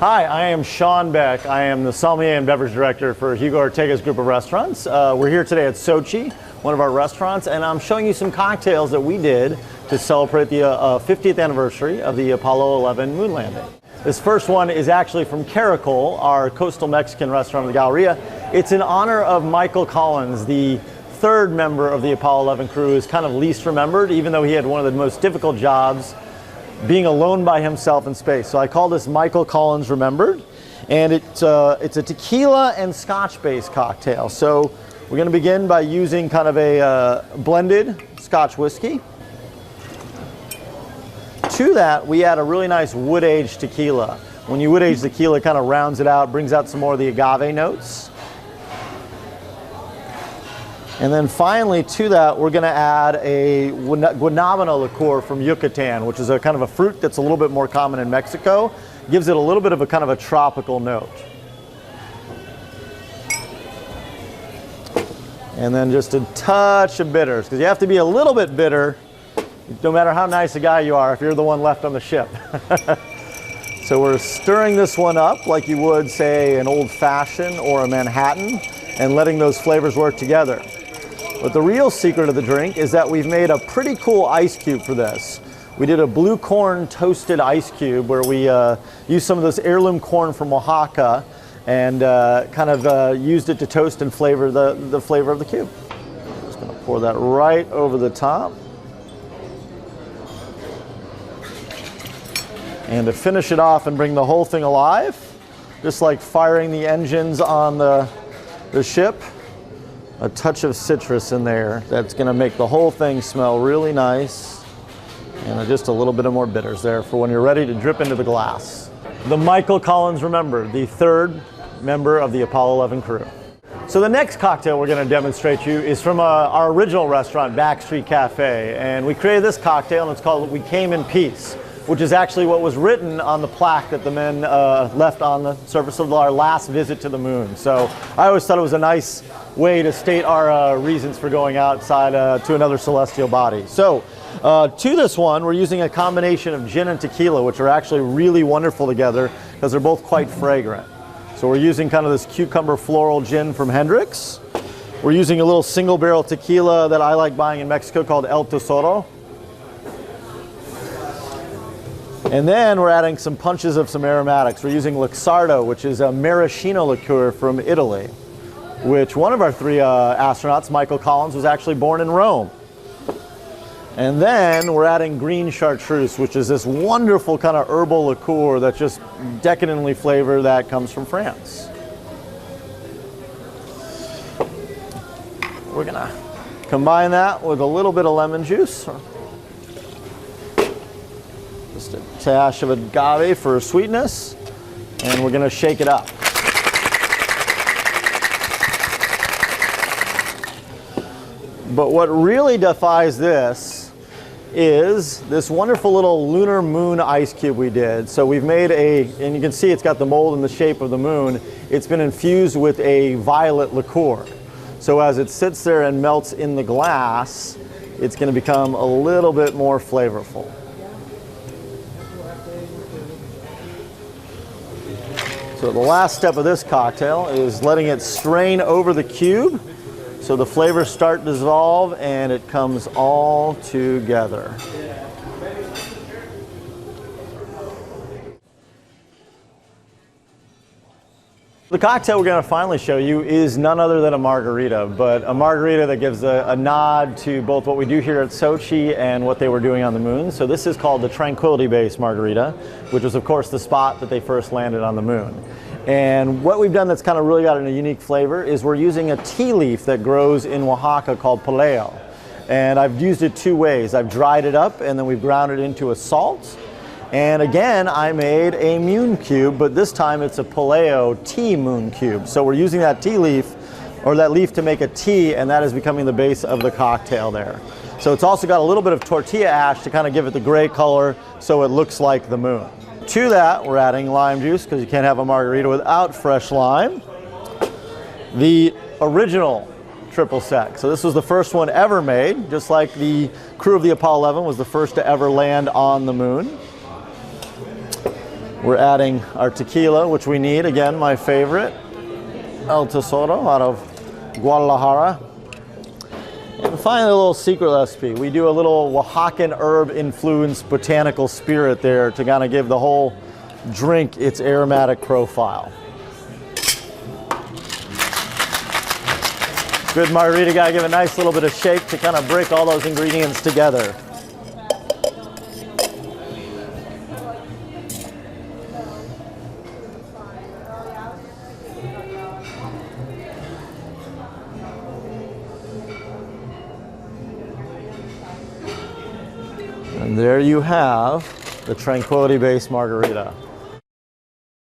Hi, I am Sean Beck. I am the sommelier and beverage director for Hugo Ortega's group of restaurants. We're here today at Sochi, one of our restaurants, and I'm showing you some cocktails that we did to celebrate the 50th anniversary of the Apollo 11 moon landing. This first one is actually from Caracol, our coastal Mexican restaurant in the Galleria. It's in honor of Michael Collins, the third member of the Apollo 11 crew, who's kind of least remembered, even though he had one of the most difficult jobs, being alone by himself in space. So I call this Michael Collins Remembered, and it's a tequila and scotch-based cocktail. So we're going to begin by using kind of a blended scotch whiskey. To that, we add a really nice wood-aged tequila. When you wood-age tequila, it kind of rounds it out, brings out some more of the agave notes. And then finally, to that, we're going to add a guanabana liqueur from Yucatan, which is a kind of a fruit that's a little bit more common in Mexico. Gives it a little bit of a kind of a tropical note. And then just a touch of bitters, because you have to be a little bit bitter, no matter how nice a guy you are, if you're the one left on the ship. So we're stirring this one up like you would, say, an Old Fashioned or a Manhattan, and letting those flavors work together. But the real secret of the drink is that we've made a pretty cool ice cube for this. We did a blue corn toasted ice cube where we used some of this heirloom corn from Oaxaca and kind of used it to toast and flavor the flavor of the cube. Just going to pour that right over the top. And to finish it off and bring the whole thing alive, just like firing the engines on the ship, a touch of citrus in there. That's going to make the whole thing smell really nice. And just a little bit of more bitters there for when you're ready to drip into the glass. The Michael Collins Remembered, the third member of the Apollo 11 crew. So the next cocktail we're going to demonstrate to you is from our original restaurant, Backstreet Cafe. And we created this cocktail, and it's called We Came in Peace, which is actually what was written on the plaque that the men left on the surface of our last visit to the moon. So I always thought it was a nice way to state our reasons for going outside to another celestial body. So to this one, we're using a combination of gin and tequila, which are actually really wonderful together because they're both quite fragrant. So we're using kind of this cucumber floral gin from Hendrick's. We're using a little single barrel tequila that I like buying in Mexico called El Tesoro. And then we're adding some punches of some aromatics. We're using Luxardo, which is a maraschino liqueur from Italy, which one of our three astronauts, Michael Collins, was actually born in Rome. And then we're adding green chartreuse, which is this wonderful kind of herbal liqueur that's just decadently flavored that comes from France. We're gonna combine that with a little bit of lemon juice. Just a dash of agave for sweetness, and we're going to shake it up. But what really defies this is this wonderful little lunar moon ice cube we did. So we've made and you can see it's got the mold in the shape of the moon. It's been infused with a violet liqueur. So as it sits there and melts in the glass, it's going to become a little bit more flavorful. So the last step of this cocktail is letting it strain over the cube so the flavors start to dissolve and it comes all together. The cocktail we're going to finally show you is none other than a margarita, but a margarita that gives a nod to both what we do here at Sochi and what they were doing on the moon. So this is called the Tranquility Base Margarita, which was of course the spot that they first landed on the moon. And what we've done that's kind of really got a unique flavor is we're using a tea leaf that grows in Oaxaca called paleo. And I've used it two ways. I've dried it up and then we've ground it into a salt. And again, I made a moon cube, but this time it's a paleo tea moon cube. So we're using that tea leaf, or that leaf, to make a tea, and that is becoming the base of the cocktail there. So it's also got a little bit of tortilla ash to kind of give it the gray color so it looks like the moon. To that, we're adding lime juice, because you can't have a margarita without fresh lime. The original triple sec. So this was the first one ever made, just like the crew of the Apollo 11 was the first to ever land on the moon. We're adding our tequila, which we need. Again, my favorite, El Tesoro out of Guadalajara. And finally, a little secret recipe. We do a little Oaxacan herb-influenced botanical spirit there to kind of give the whole drink its aromatic profile. Good margarita guy, give a nice little bit of shake to kind of break all those ingredients together. And there you have the Tranquility Base Margarita.